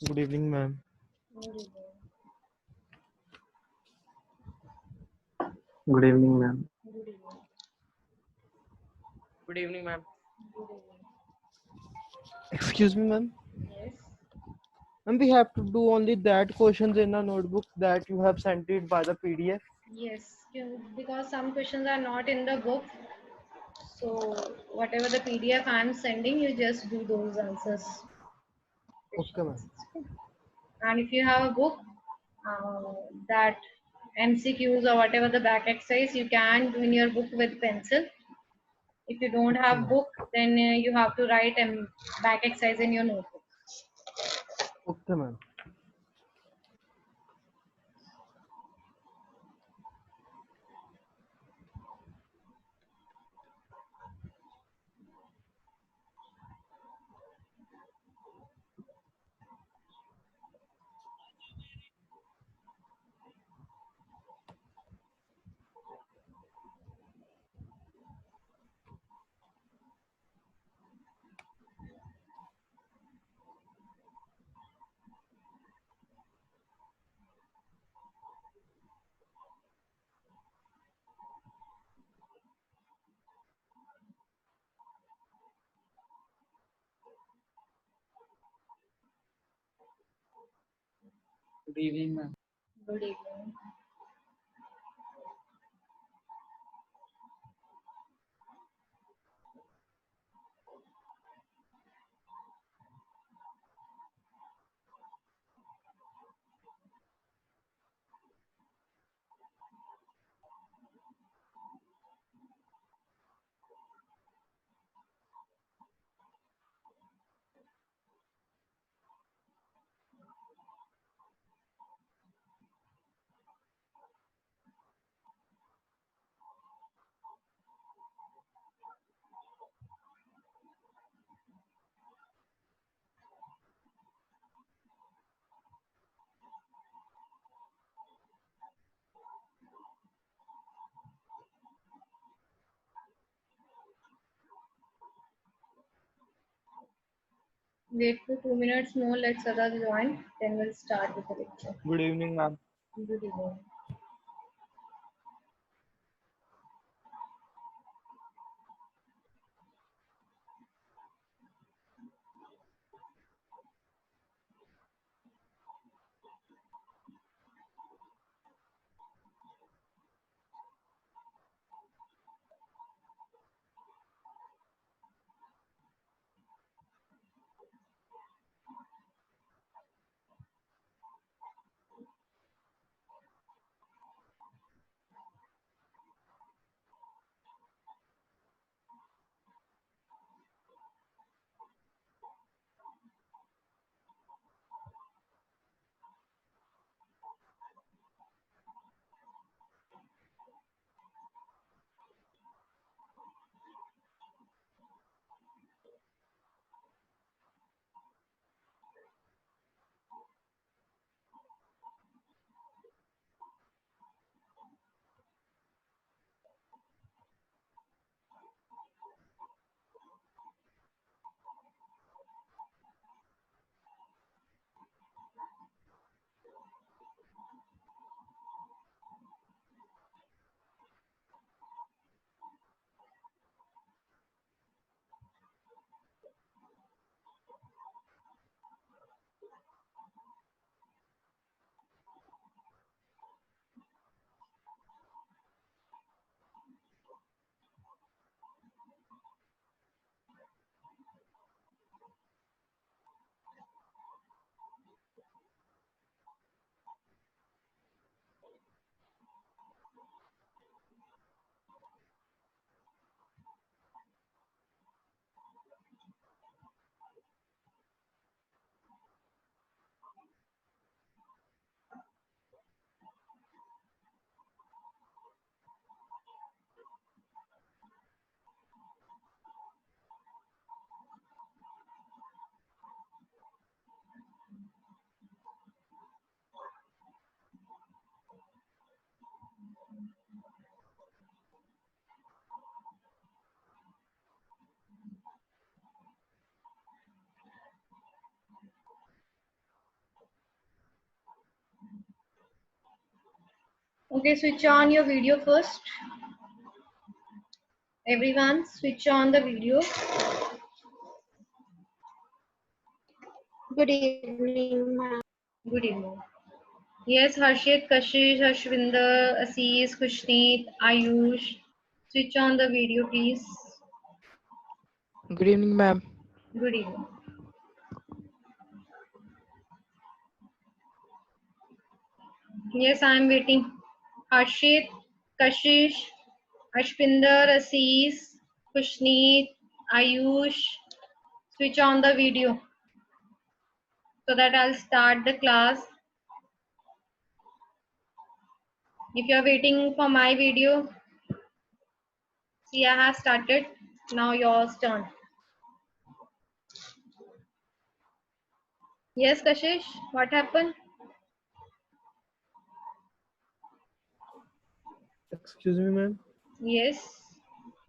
Good evening, ma'am. Good evening, ma'am. Good evening, ma'am. Excuse me, ma'am. Yes. Ma'am, we have to do only that questions in a notebook that you have sent it by the PDF. Yes, because some questions are not in the book. So whatever the PDF I'm sending, you just do those answers. Okay, Question ma'am. answers. Okay. And if you have a book, that MCQs or whatever the back exercise, you can do in your book with pencil. If you don't Okay, have ma'am. book, then you have to write back exercise in your notebook. Okay, ma'am. Good evening, ma'am. Good evening. Wait for 2 minutes more. Let Sada join. Then we'll start with the lecture. Good evening, ma'am. Good evening. Okay, switch on your video first. Everyone, switch on the video. Good evening, ma'am. Good evening. Yes, Harshit, Kashish, Harshvinder, Asis, Kushneet, Ayush. Switch on the video, please. Good evening, ma'am. Good evening. Yes, I am waiting. Harshit, Kashish, Ashpinder, Asis, Kushneet, Ayush. Switch on the video so that I'll start the class. If you're waiting for my video, see, I have started. Now yours turn. Yes, Kashish, what happened? Excuse me, ma'am. Yes,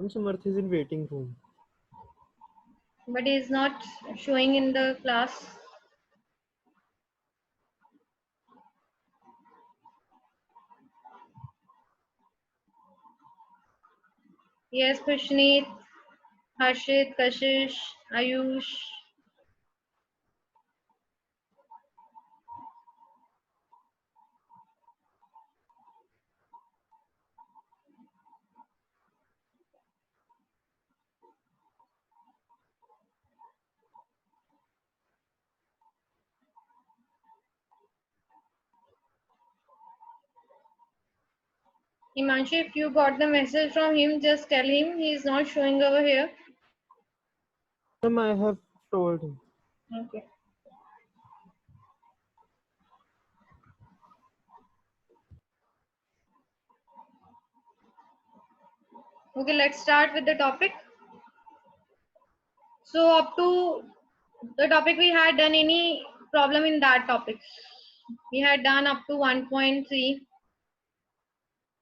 I'm Samarth is in waiting room. but he is not showing in the class. Yes, Kushneet, Harshit, Kashish, Ayush. Himanshu, if you got the message from him, just tell him he is not showing over here. Ma'am, I have told him. Okay. Okay, let's start with the topic. So up to the topic, we had done any problem in that topic. We had done up to 1.3.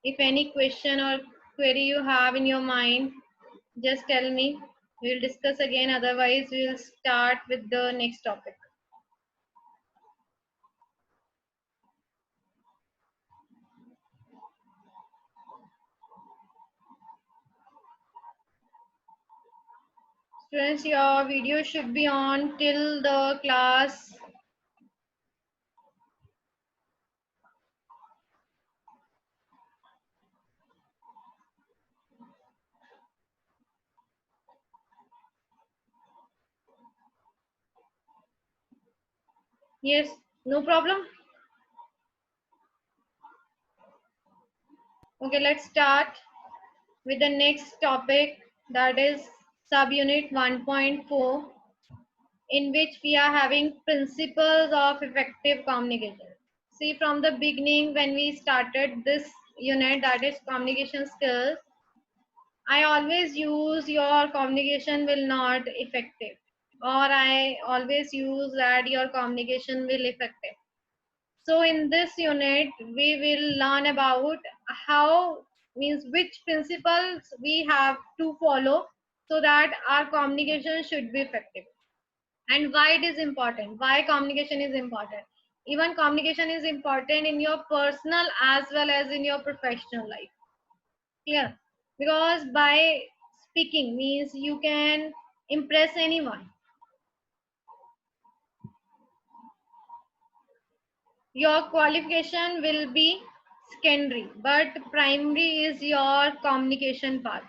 If any question or query you have in your mind, just tell me. We'll discuss again. Otherwise, we'll start with the next topic. Students, your video should be on till the class. Yes, no problem. Okay, let's start with the next topic, that is subunit 1.4, in which we are having principles of effective communication. See, from the beginning when we started this unit, that is communication skills, I always use your communication will not effective, or I always use that your communication will effective. So in this unit, we will learn about how, means which principles we have to follow so that our communication should be effective, and why it is important, why communication is important. Even communication is important in your personal as well as in your professional life. Clear? Because by speaking means you can impress anyone. Your qualification will be secondary, but primary is your communication part.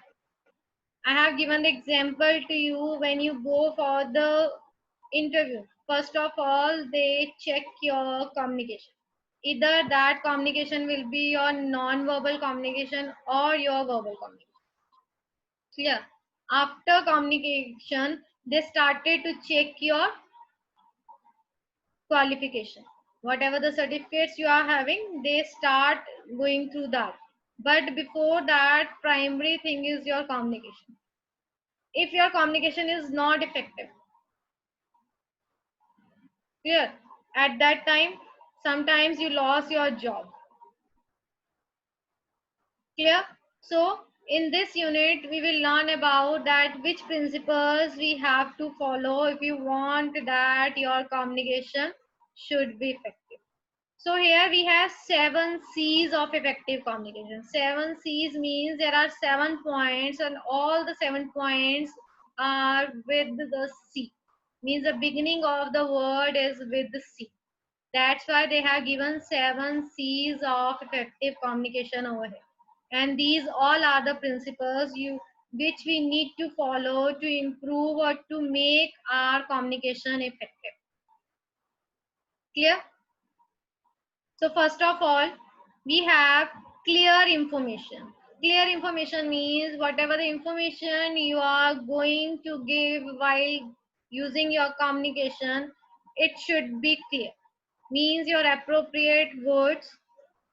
I have given the example to you. When you go for the interview, first of all they check your communication. Either that communication will be your non-verbal communication or your verbal communication. Clear? After communication, they started to check your qualification. Whatever the certificates you are having, they start going through that. But before that, primary thing is your communication. If your communication is not effective, clear, at that time, sometimes you lost your job. Clear? So in this unit, we will learn about that which principles we have to follow if you want that your communication should be effective. So here we have 7 C's of effective communication. 7 C's means there are 7 points and all the 7 points are with the C. Means the beginning of the word is with the C. That's why they have given 7 C's of effective communication over here. And these all are the principles which we need to follow to improve or to make our communication effective. Clear? So first of all, we have clear information. Clear information means whatever the information you are going to give while using your communication, it should be clear. Means your appropriate words,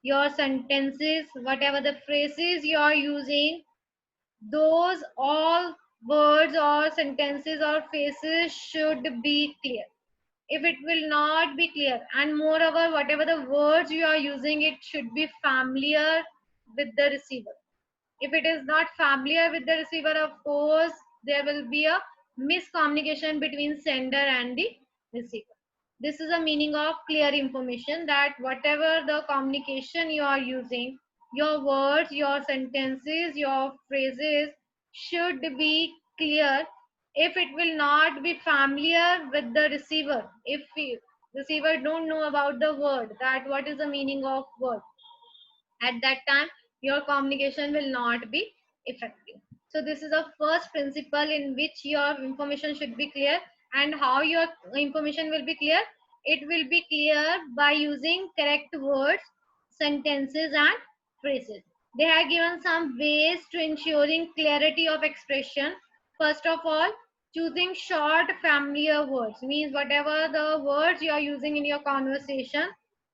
your sentences, whatever the phrases you are using, those all words or sentences or phrases should be clear. If it will not be clear, and moreover whatever the words you are using, it should be familiar with the receiver. If it is not familiar with the receiver, of course there will be a miscommunication between sender and the receiver. This is the meaning of clear information, that whatever the communication you are using, your words, your sentences, your phrases should be clear. If it will not be familiar with the receiver, if the receiver don't know about the word, that what is the meaning of word, at that time your communication will not be effective. So this is the first principle in which your information should be clear. And how your information will be clear? It will be clear by using correct words, sentences and phrases. They have given some ways to ensuring clarity of expression. First of all, choosing short familiar words, means whatever the words you are using in your conversation,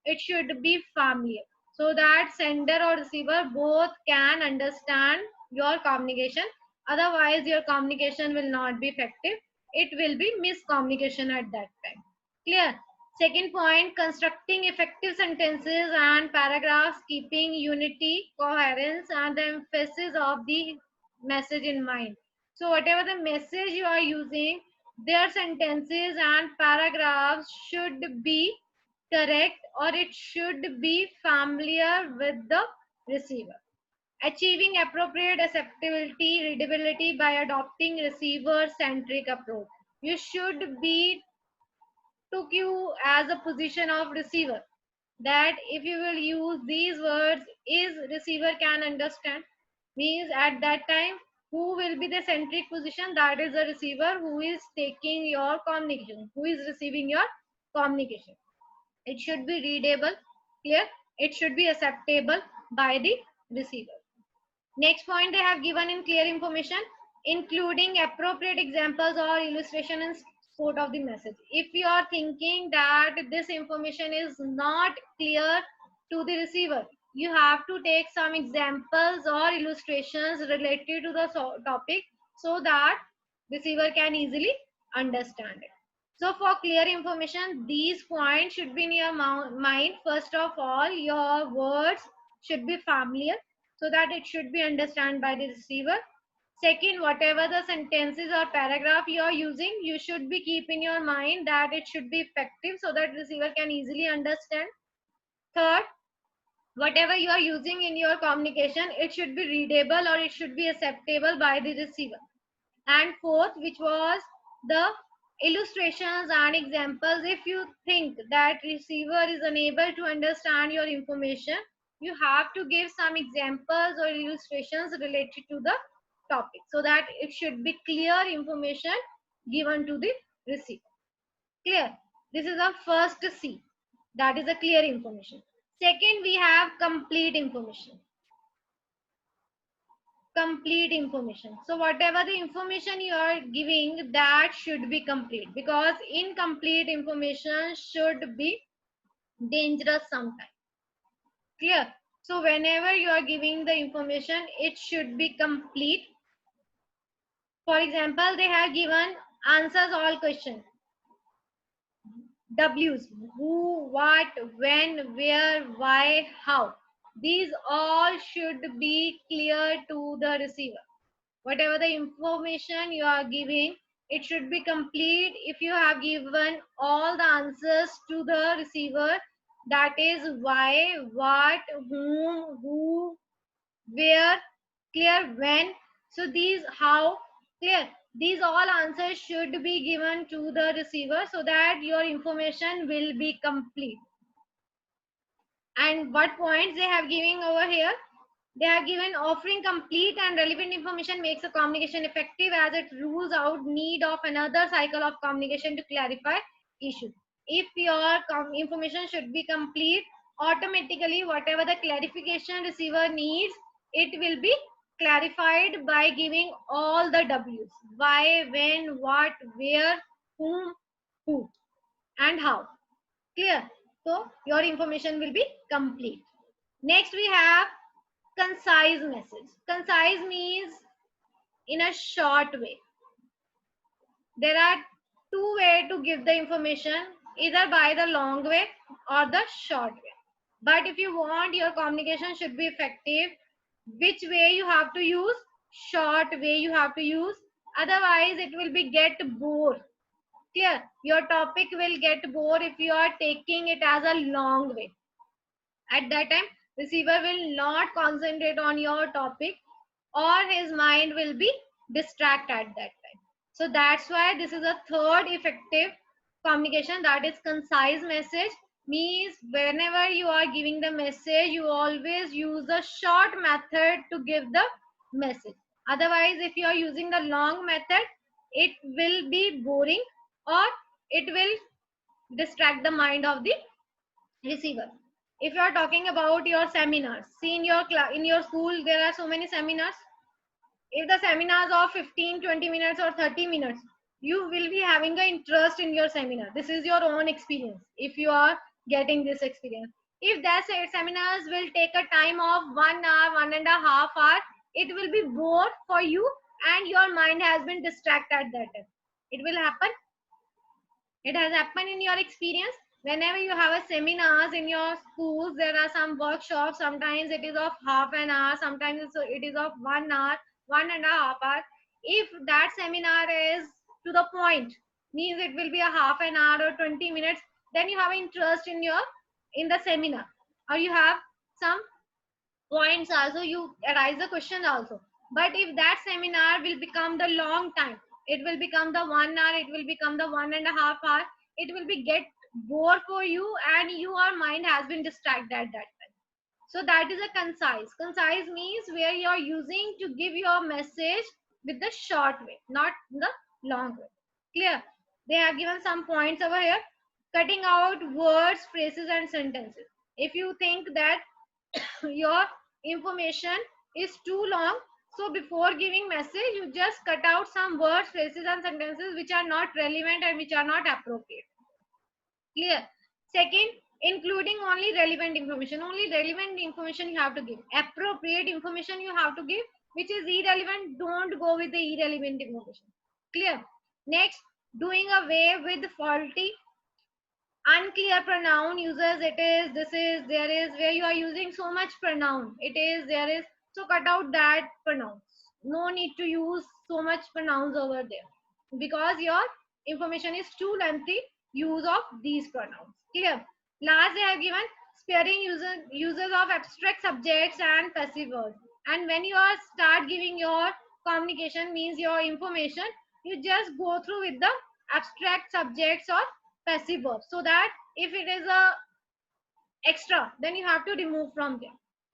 it should be familiar, so that sender or receiver both can understand your communication. Otherwise your communication will not be effective, it will be miscommunication at that time. Clear? Second point, constructing effective sentences and paragraphs, keeping unity, coherence and the emphasis of the message in mind. So whatever the message you are using, their sentences and paragraphs should be correct, or it should be familiar with the receiver. Achieving appropriate acceptability, readability by adopting receiver centric approach. You should be took you as a position of receiver, that if you will use these words, is receiver can understand, means at that time who will be the centric position, that is the receiver who is taking your communication, who is receiving your communication. It should be readable, clear, it should be acceptable by the receiver. Next point they have given in clear information, including appropriate examples or illustration in support of the message. If you are thinking that this information is not clear to the receiver, you have to take some examples or illustrations related to the topic, so that receiver can easily understand it. So for clear information, these points should be in your mind. First of all, your words should be familiar, so that it should be understood by the receiver. Second, whatever the sentences or paragraph you are using, you should be keep in your mind that it should be effective, so that receiver can easily understand. Third, whatever you are using in your communication, it should be readable or it should be acceptable by the receiver. And fourth, which was the illustrations and examples. If you think that receiver is unable to understand your information, you have to give some examples or illustrations related to the topic, so that it should be clear information given to the receiver. Clear? This is the first C, that is a clear information. Second, we have complete information. Complete information. So whatever the information you are giving, that should be complete, because incomplete information should be dangerous sometimes. Clear? So whenever you are giving the information, it should be complete. For example, they have given answers all questions. W's, who, what, when, where, why, how. These all should be clear to the receiver. Whatever the information you are giving, it should be complete. If you have given all the answers to the receiver, that is why, what, whom, who, where, clear, when. So these how, clear, these all answers should be given to the receiver so that your information will be complete. And what points they have given over here? They have given offering complete and relevant information makes a communication effective as it rules out need of another cycle of communication to clarify issue. If your information should be complete, automatically whatever the clarification receiver needs, it will be clarified by giving all the W's. Why, when, what, where, whom, who, and how. Clear? So your information will be complete. Next we have concise message. Concise means in a short way. There are two ways to give the information, either by the long way or the short way. But if you want your communication should be effective, which way you have to use? Short way you have to use. Otherwise it will be get bored. Clear? Your topic will get bored if you are taking it as a long way. At that time, receiver will not concentrate on your topic or his mind will be distracted at that time. So that's why this is a third effective communication, that is concise message. Means whenever you are giving the message, you always use the short method to give the message. Otherwise, if you are using the long method, it will be boring or it will distract the mind of the receiver. If you are talking about your seminars, see in your in your school there are so many seminars. If the seminars of 15, 20 minutes or 30 minutes, you will be having the interest in your seminar. This is your own experience if you are getting this experience. If that seminars will take a time of 1 hour, 1.5 hours, it will be bored for you and your mind has been distracted at that time. It will happen. It has happened in your experience. Whenever you have a seminars in your schools, there are some workshops. Sometimes it is of half an hour, sometimes it is of 1 hour, 1.5 hours. If that seminar is to the point, means it will be a half an hour or 20 minutes, then you have interest in the seminar, or you have some points also, you arise the question also. But if that seminar will become the long time, it will become the 1 hour, it will become the 1.5 hour, it will be get bored for you and your mind has been distracted at that time. So that is a concise means where you are using to give your message with the short way, not the long way. Clear? They have given some points over here. Cutting out words, phrases and sentences. If you think that your information is too long, so before giving message you just cut out some words, phrases and sentences which are not relevant and which are not appropriate. Clear? Second, including only relevant information. Only relevant information you have to give. Appropriate information you have to give. Which is irrelevant, don't go with the irrelevant information. Clear? Next, doing away with faulty unclear pronoun uses. It is, this is, there is, where you are using so much pronoun. It is, there is. So cut out that pronouns. No need to use so much pronouns over there because your information is too lengthy. Use of these pronouns. Clear? Last, they have given sparing uses of abstract subjects and passive verbs. And when you are start giving your communication, means your information, you just go through with the abstract subjects or passive verbs, so that if it is a extra, then you have to remove from there,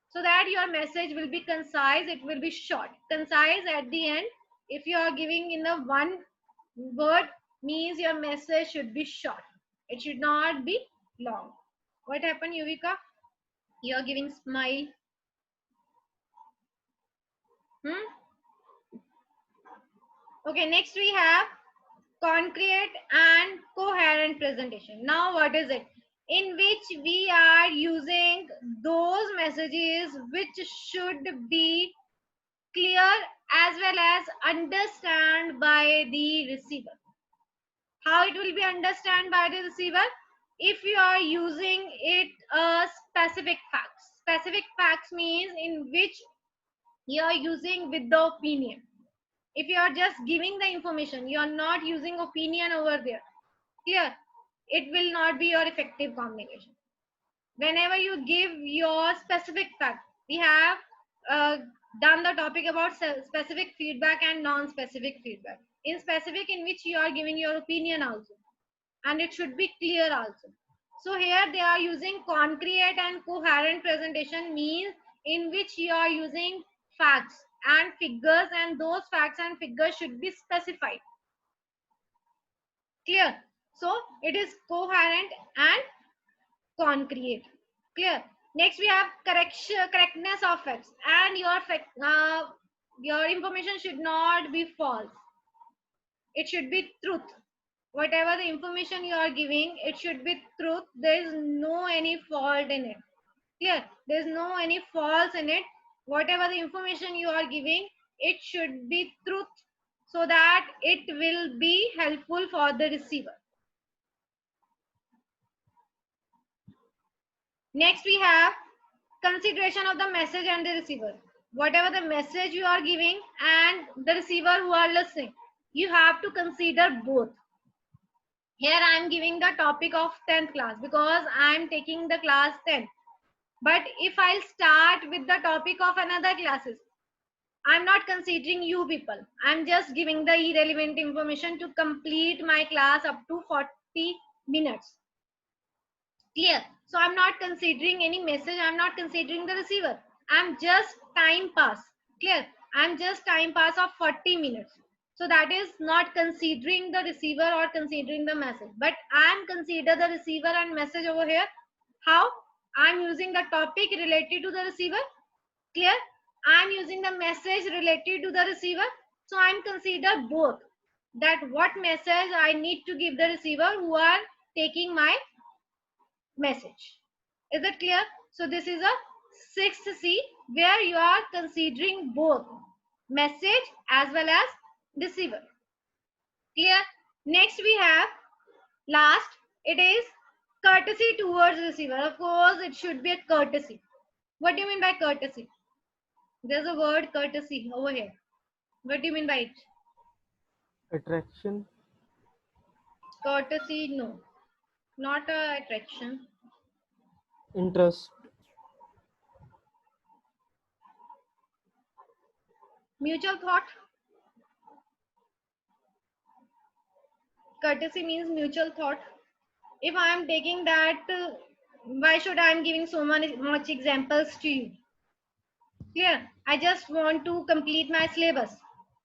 so that your message will be concise, it will be short. Concise at the end, if you are giving in a one word, means your message should be short, it should not be long. What happened, Yuvika? You are giving smile. Okay, next we have concrete and coherent presentation. Now what is it? In which we are using those messages which should be clear as well as understand by the receiver. How it will be understand by the receiver? If you are using it specific facts. Specific facts means in which you are using with the opinion. If you are just giving the information, you are not using opinion over there. Clear? It will not be your effective communication. whenever you give your specific fact. We have done the topic about specific feedback and non-specific feedback. In specific, in which you are giving your opinion also, and it should be clear also. So here they are using concrete and coherent presentation, means in which you are using facts and figures, and those facts and figures should be specified. Clear? So it is coherent and concrete. Clear? Next we have correctness of facts, and your information should not be false. It should be truth. Whatever the information you are giving, it should be truth. There is no any fault in it. Clear? There is no any false in it. Whatever the information you are giving, it should be truth, so that it will be helpful for the receiver. Next we have consideration of the message and the receiver. Whatever the message you are giving and the receiver who are listening, you have to consider both. Here I am giving the topic of 10th class because I am taking the class 10. But if I'll start with the topic of another classes, I'm not considering you people. I'm just giving the irrelevant information to complete my class up to 40 minutes. Clear? So I'm not considering any message. I'm not considering the receiver. I'm just time pass. Clear? I'm just time pass of 40 minutes. So that is not considering the receiver or considering the message. But I'm consider the receiver and message over here. How? I'm using the topic related to the receiver. Clear? I'm using the message related to the receiver. So I'm consider both. That what message I need to give the receiver who are taking my message. Is it clear? So this is a 6th C, where you are considering both message as well as receiver. Clear? Next we have last, it is courtesy towards receiver. Of course, it should be a courtesy. What do you mean by courtesy? There's a word courtesy over here. What do you mean by it? Attraction. Courtesy, no. Not a attraction. Interest. Mutual thought. Courtesy means mutual thought. If I am taking that, why should I am giving so much examples to you? Clear? I just want to complete my syllabus,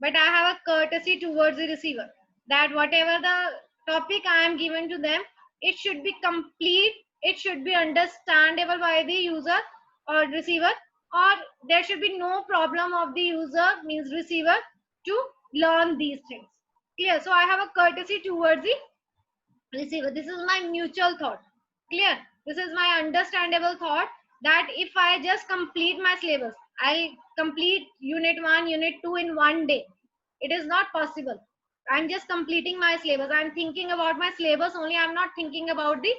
but I have a courtesy towards the receiver that whatever the topic I am given to them, it should be complete, it should be understandable by the user or receiver, or there should be no problem of the user, means receiver, to learn these things. Clear? So I have a courtesy towards the receiver. This is my mutual thought. Clear? This is my understandable thought that if I just complete my syllabus, I'll complete unit 1, unit 2 in one day. It is not possible. I'm just completing my syllabus. I'm thinking about my syllabus only. I'm not thinking about the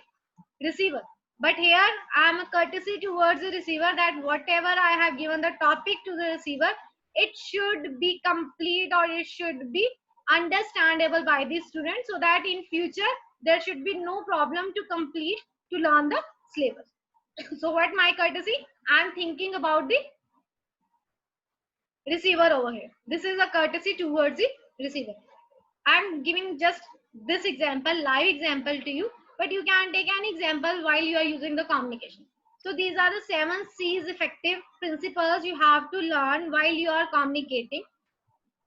receiver. But here I'm a courtesy towards the receiver that whatever I have given the topic to the receiver, it should be complete or it should be understandable by the student, so that in future there should be no problem to complete, to learn the syllabus. So what my courtesy? I'm thinking about the receiver over here. This is a courtesy towards the receiver. I'm giving just this example, live example to you, but you can take an example while you are using the communication. So these are the 7 C's effective principles you have to learn while you are communicating.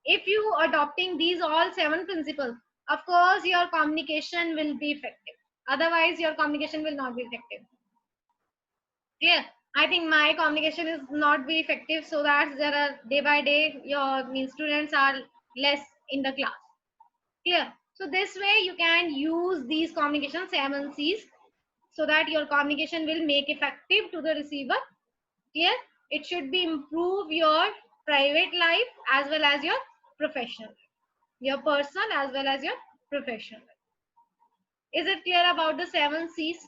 If you adopting these all 7 principles, of course your communication will be effective. Otherwise your communication will not be effective. Clear? I think my communication is not very effective, so that there are day by day your students are less in the class. Clear? So this way you can use these communication 7 C's, so that your communication will make effective to the receiver. Clear? It should be improve your private life as well as your professional life, your personal as well as your professional life. Is it clear about the 7 C's?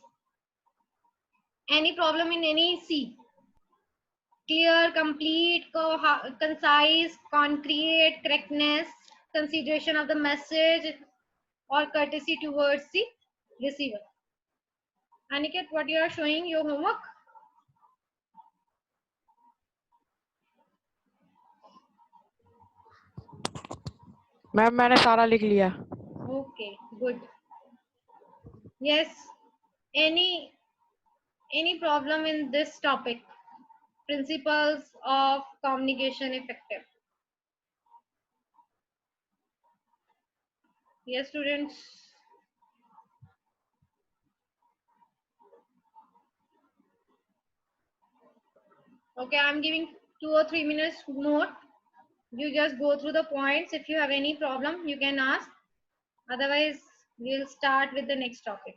Any problem in any C? Clear, complete, concise, concrete, correctness, consideration of the message, or courtesy towards the receiver. Aniket, what you are showing your homework? Ma'am मैंने सारा लिख लिया. Okay, good. Yes. Any problem in this topic? Principles of communication effective. Yes, students. Okay, I'm giving 2 or 3 minutes more. You just go through the points. If you have any problem, you can ask. Otherwise, we'll start with the next topic.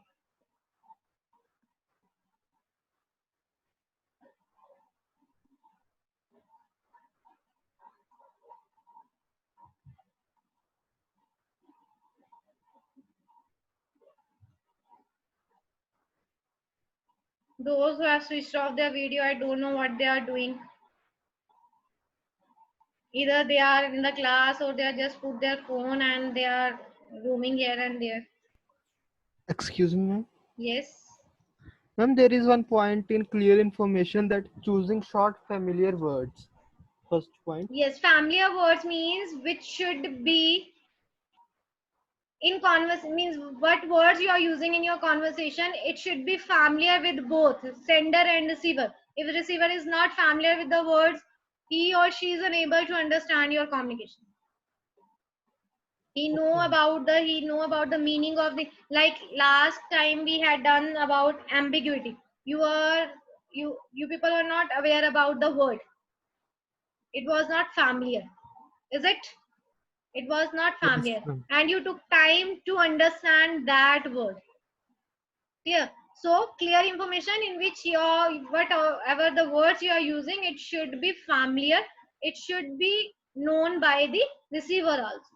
Those who have switched off their video, I don't know what they are doing. Either they are in the class or they are just put their phone and they are roaming here and there. Excuse me, ma'am. Yes. Ma'am, there is one point in clear information that choosing short familiar words. First point. Yes, familiar words means which should be in converse, means what words you are using in your conversation. It should be familiar with both sender and receiver. If the receiver is not familiar with the words, he or she is unable to understand your communication. He know about the meaning of the, like last time we had done about ambiguity. You people are not aware about the word. It was not familiar, is it? It was not Yes, familiar, ma'am. and you took time to understand that word. Clear? So clear information in which your whatever the words you are using, it should be familiar. It should be known by the receiver also.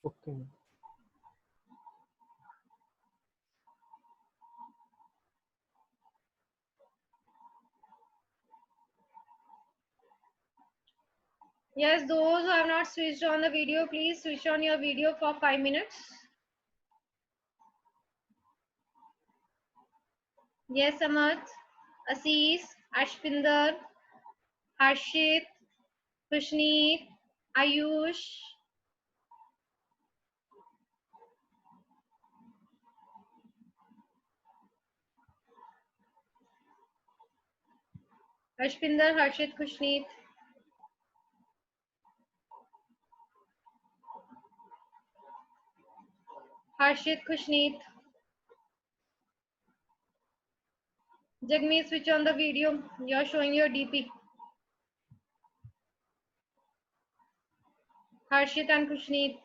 Okay, ma'am. Yes, those who have not switched on the video, please switch on your video for 5 minutes. Yes, Amath, Assis, Ashpinder, Harshit, Kushneet, Ayush. Ashpinder, Harshit, Kushneet. Harshit, Kushneet. Jagmeet, switch on the video. You're showing your DP. Harshit and Kushneet.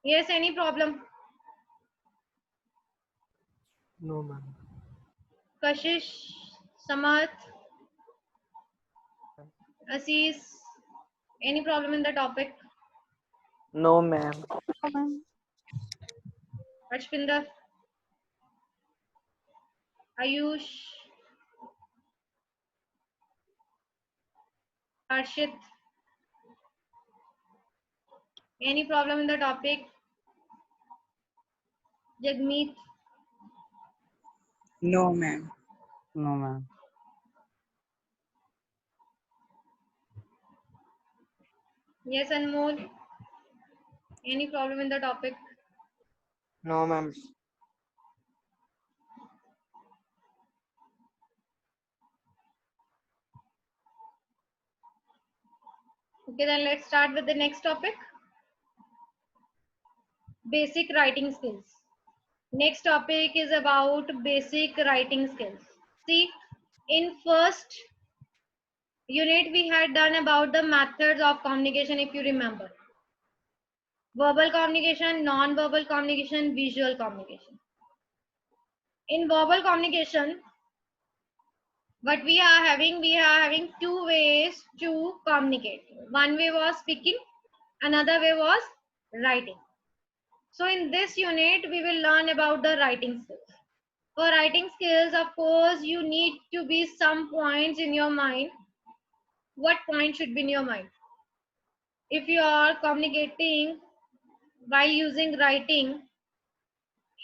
Yes, any problem? No, ma'am. Kashish, Samath, Assis. Any problem in the topic? No, ma'am. Ashpinder, Ayush, Harshit. Any problem in the topic? Jagmeet, No, ma'am. No, ma'am. yes, Anmol. Any problem in the topic? No, ma'am. Okay, then let's start with the next topic. Basic writing skills. Next topic is about basic writing skills. See, in first unit we had done about the methods of communication, if you remember. Verbal communication, non-verbal communication, visual communication. In verbal communication, what we are having two ways to communicate. One way was speaking, another way was writing. So in this unit, we will learn about the writing skills. For writing skills, of course, you need to be some points in your mind. What point should be in your mind? If you are communicating while using writing,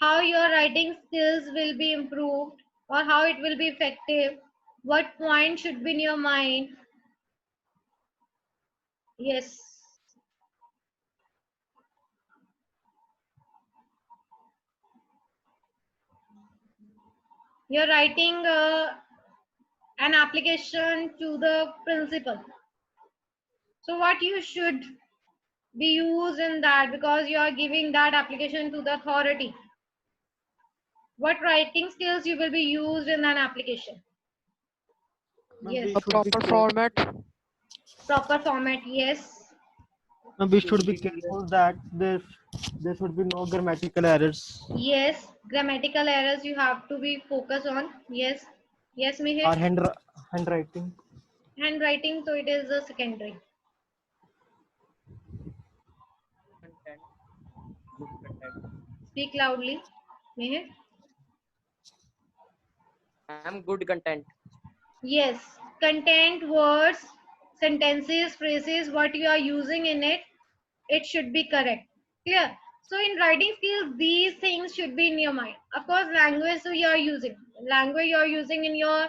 how your writing skills will be improved or how it will be effective, what point should be in your mind. Yes. You're writing an application to the principal. So what you should be used in that, because you are giving that application to the authority. What writing skills you will be used in an application? Ma'am, Yes. we A should be proper careful. format. Proper format. Yes. Ma'am, we should Should be be clear. careful that there should be no grammatical errors Yes. Grammatical errors you have to be focused on. Yes. Yes, Mihir. or handwriting. Handwriting, so it is a secondary. Content. Good content. Speak loudly, Mihir. Ma'am, good content. Yes, content, words, sentences, phrases, what you are using in it, it should be correct. Clear? So in writing skills, these things should be in your mind. Of course, language you are using. Language you are using in your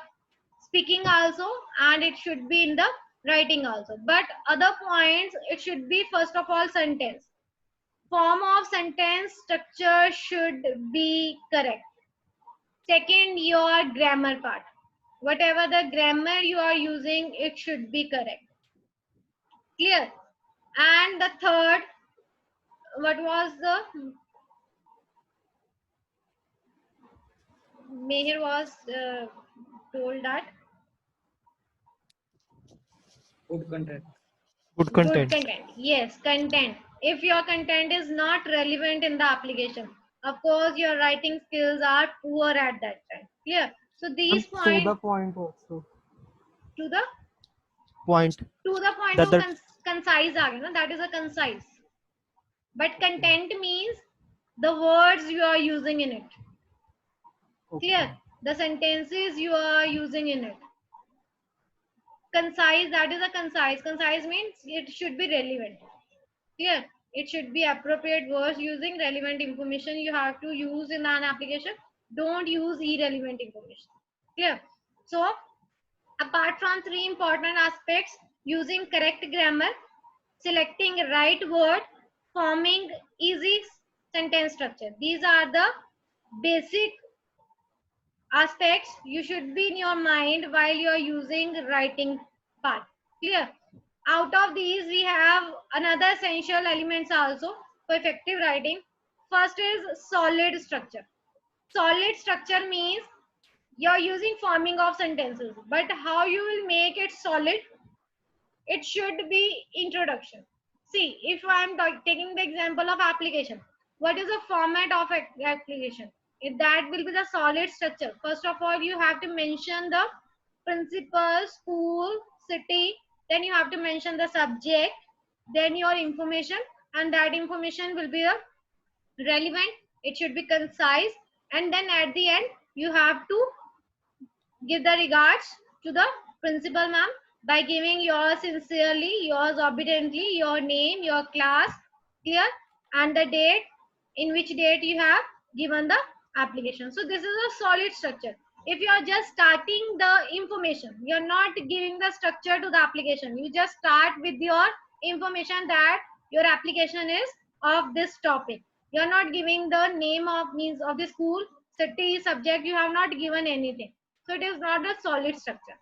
speaking also, and it should be in the writing also. But other points, it should be first of all sentence. Form of sentence structure should be correct. Second, your grammar part. Whatever the grammar you are using, it should be correct. Clear? And the third, what was the Meher was told that Good content. Good good content. content. Yes, content. If your content is not relevant in the application, of course, your writing skills are poor at that time. Clear? So these And to the points point also. to the Point point that to the concise are, that is a concise. But content means the words you are using in it. Clear? okay. The sentences you are using in it. Concise, that is a concise. Concise means it should be relevant. Clear? It should be appropriate words using relevant information you have to use in an application. Don't use irrelevant information. Clear? So, apart from three important aspects, using correct grammar, selecting right word, forming easy sentence structure. These are the basic aspects you should be in your mind while you are using writing part. Clear? Out of these, we have another essential elements also for effective writing. First is solid structure. Solid structure means you're using forming of sentences, but how you will make it solid, it should be introduction. See, if I'm taking the example of application, what is the format of application? If that will be the solid structure. First of all, you have to mention the principal, school, city, then you have to mention the subject, then your information, and that information will be relevant, it should be concise, and then at the end you have to give the regards to the principal ma'am by giving yours sincerely, yours obediently, your name, your class, clear, and the date, in which date you have given the application. So this is a solid structure. If you are just starting the information, you are not giving the structure to the application. You just start with your information that your application is of this topic. You are not giving the name of means of the school, city, subject. You have not given anything, so it is not a solid structure.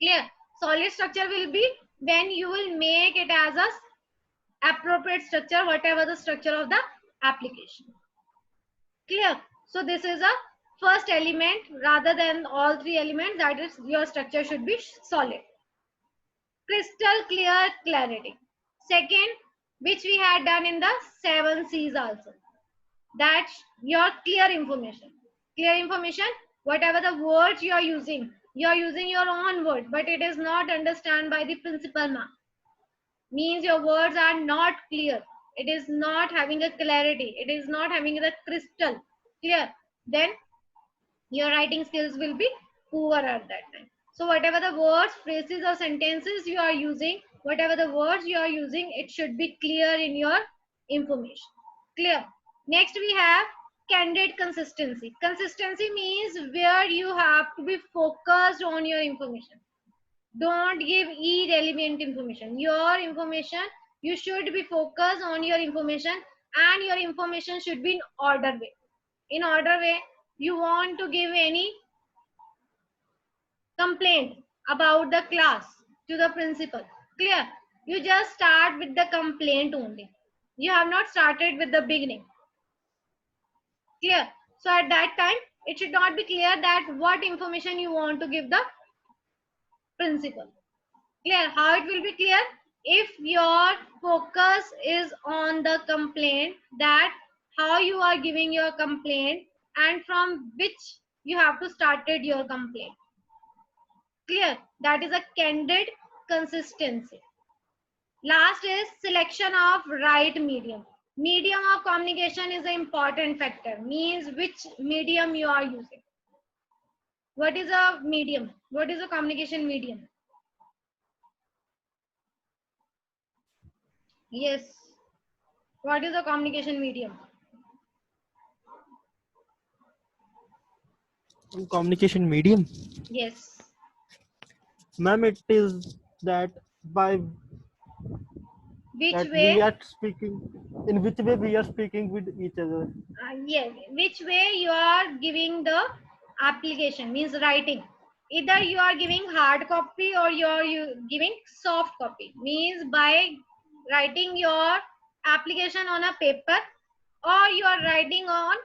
Clear? Solid structure will be when you will make it as a appropriate structure, whatever the structure of the application. Clear? So this is a first element rather than all three elements, that is your structure should be solid. Crystal clear clarity. Second, which we had done in the 7 C's also. That's your clear information. Clear information, whatever the words you are using your own word, but it is not understood by the principal ma'am. Means your words are not clear. It is not having a clarity. It is not having the crystal clear. Then your writing skills will be poor at that time. So whatever the words, phrases, or sentences you are using, whatever the words you are using, it should be clear in your information. Clear? Next we have candid consistency. Consistency means where you have to be focused on your information. Don't give irrelevant information. Your information, you should be focused on your information, and your information should be in order way. In order way, you want to give any complaint about the class to the principal. Clear? You just start with the complaint only. You have not started with the beginning. Clear? So at that time, it should not be clear that what information you want to give the principal. Clear? How it will be clear? If your focus is on the complaint, that how you are giving your complaint and from which you have to started your complaint. Clear? That is a candid consistency. Last is selection of right medium. Medium of communication is an important factor. Means which medium you are using. What is a medium? What is a communication medium? Yes. What is a communication medium? Communication medium, Yes. ma'am, it is that by Which that way? we are speaking, in which way we are speaking with each other. Yes. Which way you are giving the application, means writing. Either you are giving hard copy or you are giving soft copy. Means by writing your application on a paper, or you are writing on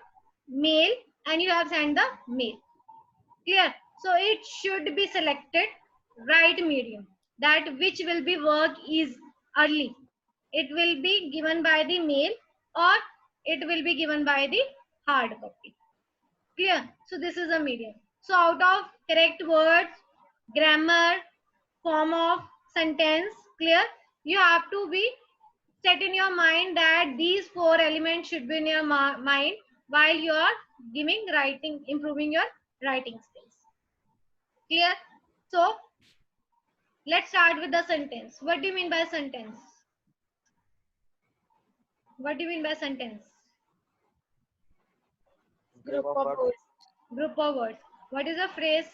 mail and you have sent the mail. Clear? So it should be selected right medium, that which will be work is early. It will be given by the mail or it will be given by the hard copy. Clear? So this is a medium. So out of correct words, grammar, form of sentence, clear? You have to be set in your mind that these four elements should be in your mind while you are giving writing, improving your writing skills. Clear? So let's start with the sentence. What do you mean by sentence? What do you mean by sentence? Group of words. Group of words. What is a phrase?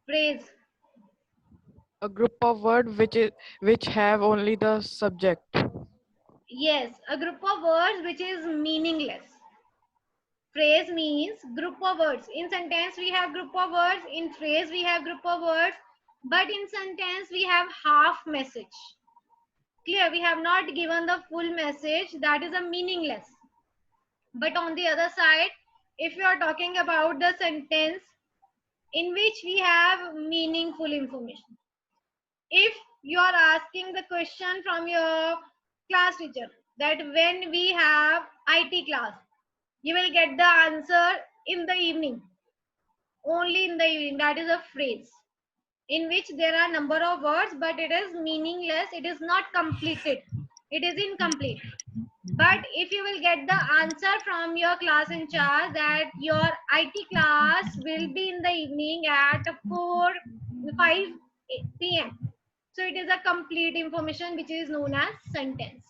Phrase. A group of words which have only the subject. Yes, a group of words which is meaningless. Phrase means group of words. In sentence we have group of words. In phrase we have group of words. But in sentence we have half message. Clear? We have not given the full message. That is a meaningless. But on the other side, if you are talking about the sentence in which we have meaningful information. If you are asking the question from your class teacher that when we have IT class, you will get the answer in the evening. Only in the evening. That is a phrase in which there are number of words, but it is meaningless. It is not completed. It is incomplete. But if you will get the answer from your class in charge that your IT class will be in the evening at 5 p.m. So it is a complete information which is known as sentence.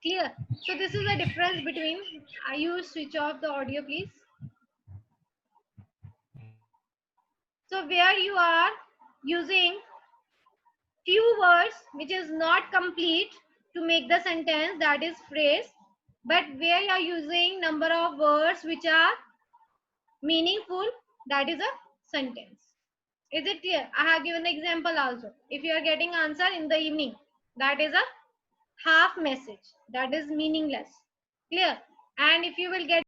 Clear? So this is the difference between, you switch off the audio please. So where you are using few words which is not complete to make the sentence, that is phrase, but where you are using number of words which are meaningful, that is a sentence. Is it clear? I have given the example also. If you are getting answer in the evening, that is a half message, that is meaningless. Clear? And if you will get